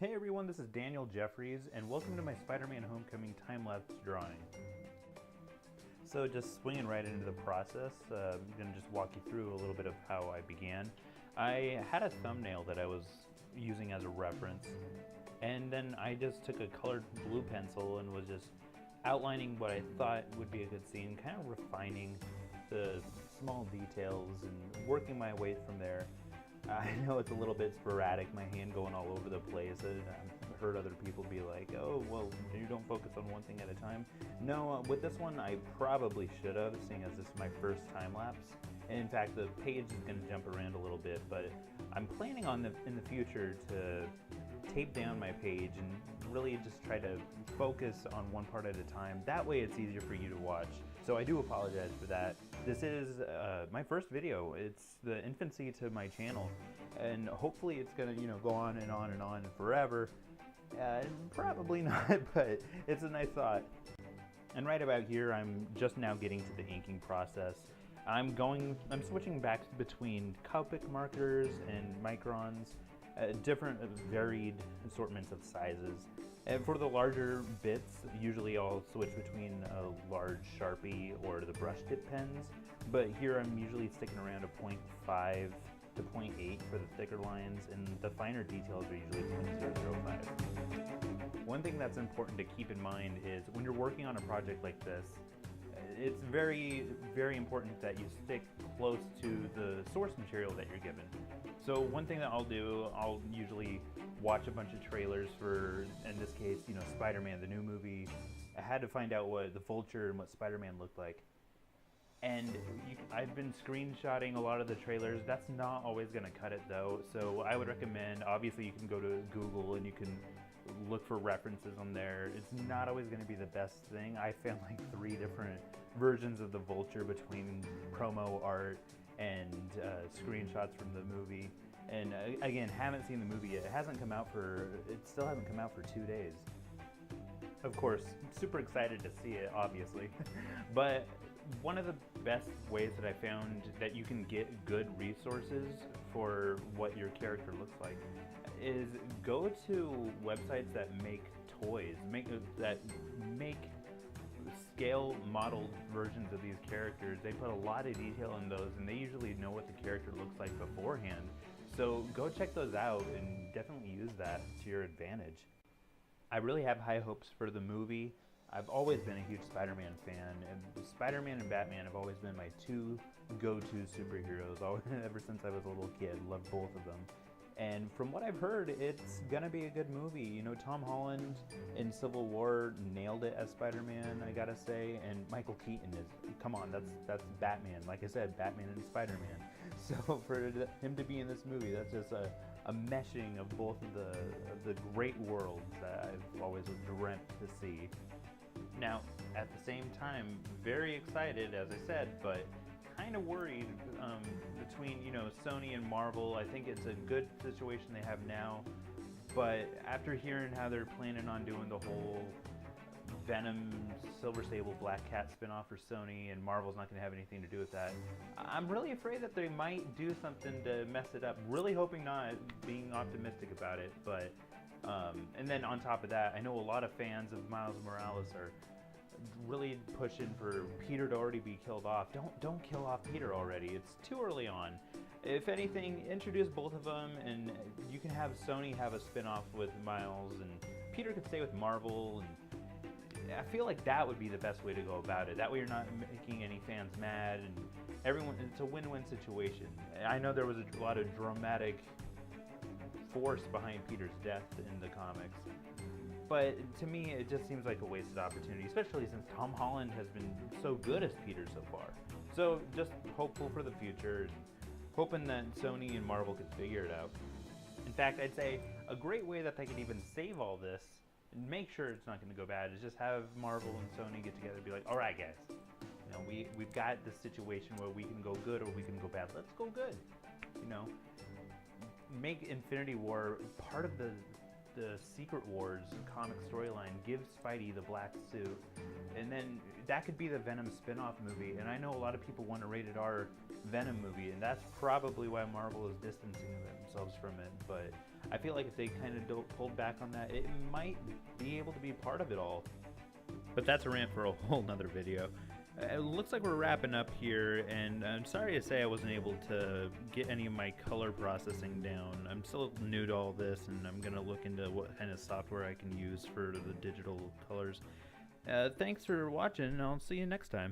Hey everyone, this is Daniel Jeffries, and welcome to my Spiderman Homecoming time-lapse drawing. So just swinging right into the process, I'm going to just walk you through a little bit of how I began. I had a thumbnail that I was using as a reference, and then I just took a colored blue pencil and was just outlining what I thought would be a good scene, kind of refining the small details and working my way from there. I know it's a little bit sporadic, my hand going all over the place. I've heard other people be like, oh, well, you don't focus on one thing at a time. No, with this one, I probably should have, seeing as this is my first time lapse. And in fact, the page is going to jump around a little bit, but I'm planning on in the future to tape down my page and really just try to focus on one part at a time. That way it's easier for you to watch. So I do apologize for that. This is my first video. It's the infancy to my channel, and hopefully it's gonna go on and on and on forever. Probably not, but it's a nice thought. And right about here, I'm just now getting to the inking process. I'm switching back between Copic markers and microns, different varied assortments of sizes. And for the larger bits, usually I'll switch between a large Sharpie or the brush tip pens, but here I'm usually sticking around a 0.5 to 0.8 for the thicker lines, and the finer details are usually 0.005. One thing that's important to keep in mind is when you're working on a project like this, it's very, very important that you stick close to the source material that you're given. So one thing that I'll do, I'll usually watch a bunch of trailers for, in this case, Spider-Man, the new movie. I had to find out what the Vulture and what Spider-Man looked like. And I've been screenshotting a lot of the trailers. That's not always gonna cut it though. So I would recommend, obviously you can go to Google and you can look for references on there. It's not always going to be the best thing. I found like 3 different versions of the Vulture between promo art and screenshots from the movie. And again, haven't seen the movie yet. It still hasn't come out for 2 days. Of course, super excited to see it, obviously. But one of the best ways that I found that you can get good resources for what your character looks like is go to websites that make toys, that make scale modeled versions of these characters. They put a lot of detail in those, and they usually know what the character looks like beforehand. So go check those out and definitely use that to your advantage. I really have high hopes for the movie. I've always been a huge Spider-Man fan, and Spider-Man and Batman have always been my 2 go-to superheroes ever since I was a little kid. Loved both of them. And from what I've heard, it's gonna be a good movie. Tom Holland in Civil War nailed it as Spider-Man, I gotta say, and Michael Keaton come on, that's Batman. Like I said, Batman and Spider-Man. So for him to be in this movie, that's just a meshing of both of the great worlds that I've always dreamt to see. Now, at the same time, very excited, as I said, but kind of worried between Sony and Marvel. I think it's a good situation they have now, but after hearing how they're planning on doing the whole Venom, Silver Sable, Black Cat spinoff for Sony, and Marvel's not going to have anything to do with that, I'm really afraid that they might do something to mess it up. Really hoping not, being optimistic about it, but and then on top of that, I know a lot of fans of Miles Morales are really pushing for Peter to already be killed off. Don't kill off Peter already. It's too early on. If anything, introduce both of them, and you can have Sony have a spin-off with Miles, and Peter could stay with Marvel, and I feel like that would be the best way to go about it. That way you're not making any fans mad, and it's a win-win situation. I know there was a lot of dramatic force behind Peter's death in the comics, but to me it just seems like a wasted opportunity, especially since Tom Holland has been so good as Peter so far. So just hopeful for the future, and hoping that Sony and Marvel could figure it out. In fact, I'd say a great way that they could even save all this and make sure it's not going to go bad is just have Marvel and Sony get together and be like, all right guys, we've got this situation where we can go good or we can go bad. Let's go good. Make Infinity War part of the Secret Wars comic storyline. Give Spidey the black suit, and then that could be the Venom spin-off movie. And I know a lot of people want a rated R Venom movie, and that's probably why Marvel is distancing themselves from it. But I feel like if they kind of pulled back on that, it might be able to be part of it all. But that's a rant for a whole nother video. It looks like we're wrapping up here, and I'm sorry to say I wasn't able to get any of my color processing down. I'm still new to all this, and I'm going to look into what kind of software I can use for the digital colors. Thanks for watching, and I'll see you next time.